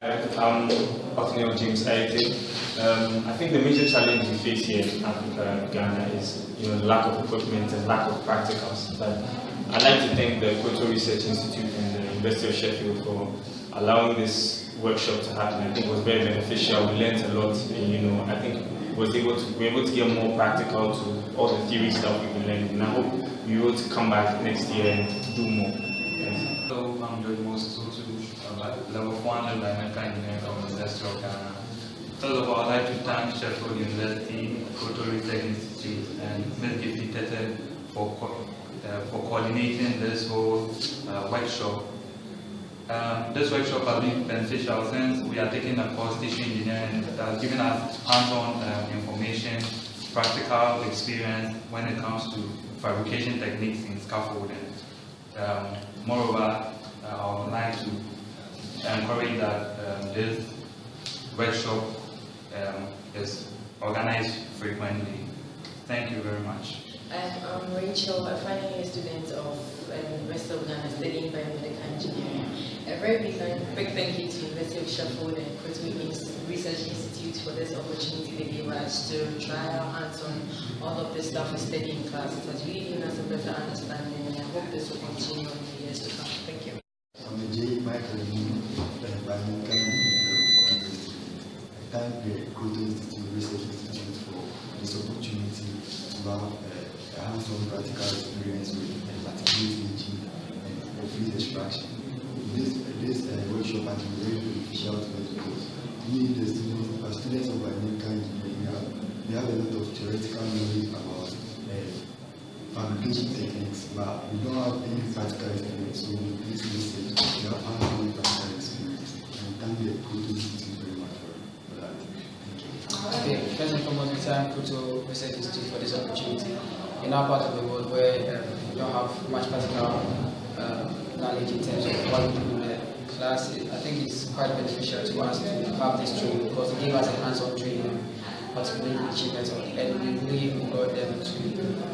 Othniel James Aite. I think the major challenge we face here in Africa and Ghana is the lack of equipment and lack of practicals. But I'd like to thank the Koto Research Institute and the University of Sheffield for allowing this workshop to happen. I think it was very beneficial. We learned a lot, and I think we were able to get more practical to all the theory stuff we've been learning. And I hope we're able to come back next year and do more. Yes. So I'm George Moses level 400 Environmental Engineering from the University of Ghana. First of all, I'd like to thank Sheffield University, Koto Research Institute, and Ms. Gifty Tete for coordinating this whole workshop. This workshop has been beneficial since we are taking a course tissue engineering that has given us hands-on information, practical experience when it comes to fabrication techniques in scaffolding. Moreover, I would like to encourage that this workshop is organized frequently. Thank you very much. I'm Rachel, a final year student of University of Ghana studying biomedical engineering. A very big thank you to University of Sheffield and Koto Research Institute for this opportunity they gave us to try our hands on all of the stuff we study in class. It has really given us a better understanding, and I hope this will continue in the years to come. Thank you. I'm J. Michael, environmental engineering. I thank the Koto Research Institute for this opportunity to have a hands-on practical experience with particulate leaching and fluid extraction. This workshop has been very beneficial to us because we, the students, as students of biomedical engineering, we have a lot of theoretical knowledge about fabrication techniques, but we don't have any practical experience. So with this research, we have hands-on practical experience. And thank the Koto Institute very much for that. Thank you. Okay, first and foremost, we thank Koto Research Institute for this opportunity. In our part of the world where we don't have much practical knowledge in terms of what we do in the class, I think it's quite beneficial to us to have this training because it gave us a hands-on training, particularly teaching method, and we believe we got them to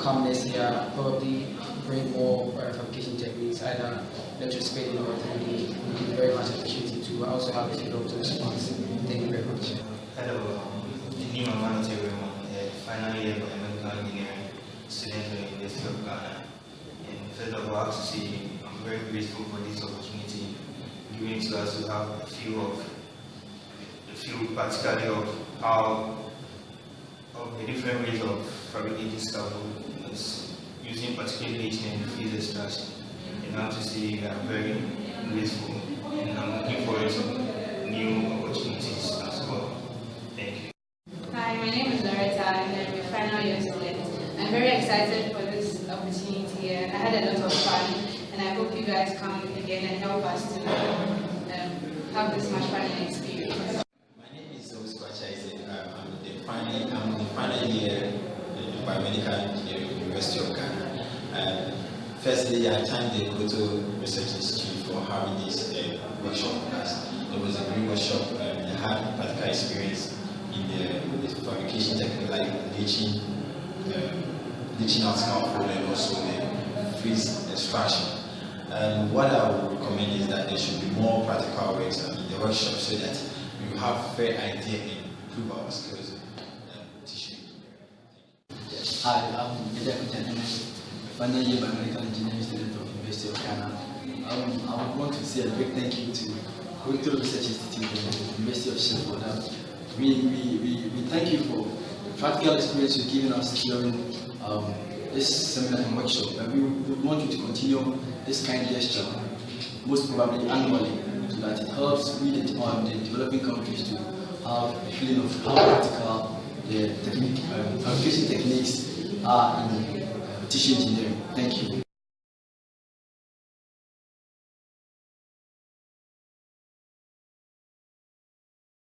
come next year, probably bring more fabrication techniques, either electrospinning or 3D. We give very much opportunity to also have a lot of response. Thank you very much. Hello, I'm final year biomedical engineering student at the University of Ghana. And first of all, I have to say I'm very grateful for this opportunity given to us to have a feel practically of how the different ways of fabricating scaffold is using particular leaching and fluid extraction. And I have to say I'm very grateful and I'm looking forward to new opportunities as well. Thank you. Hi, my name is Loretta and I'm a final year student. I'm very excited for this opportunity and I had a lot of fun and I hope you guys come again and help us to have this much fun and experience. My name is Oscar Isaac. I'm the final year in biomedical engineering at the University of Ghana. Firstly, I thank the Koto Research Institute for having this workshop with us. It was a great workshop. I had practical experience in the fabrication technique like leaching out scaffold and also the freeze extraction. And what I would recommend is that there should be more practical works in the workshop so that we have a fair idea and improve our skills in tissue. Yes. Hi, I'm Eja Kuchanemes, final year biomedical engineering student of the University of Ghana. I would want to say a big thank you to Koto Research Institute and the University of Sheffield. We thank you for the practical experience you've given us during this seminar and workshop, and we want you to continue this kind of gesture, most probably annually, so that it helps the developing countries to have a feeling of how practical the fabrication techniques are in tissue engineering. Thank you.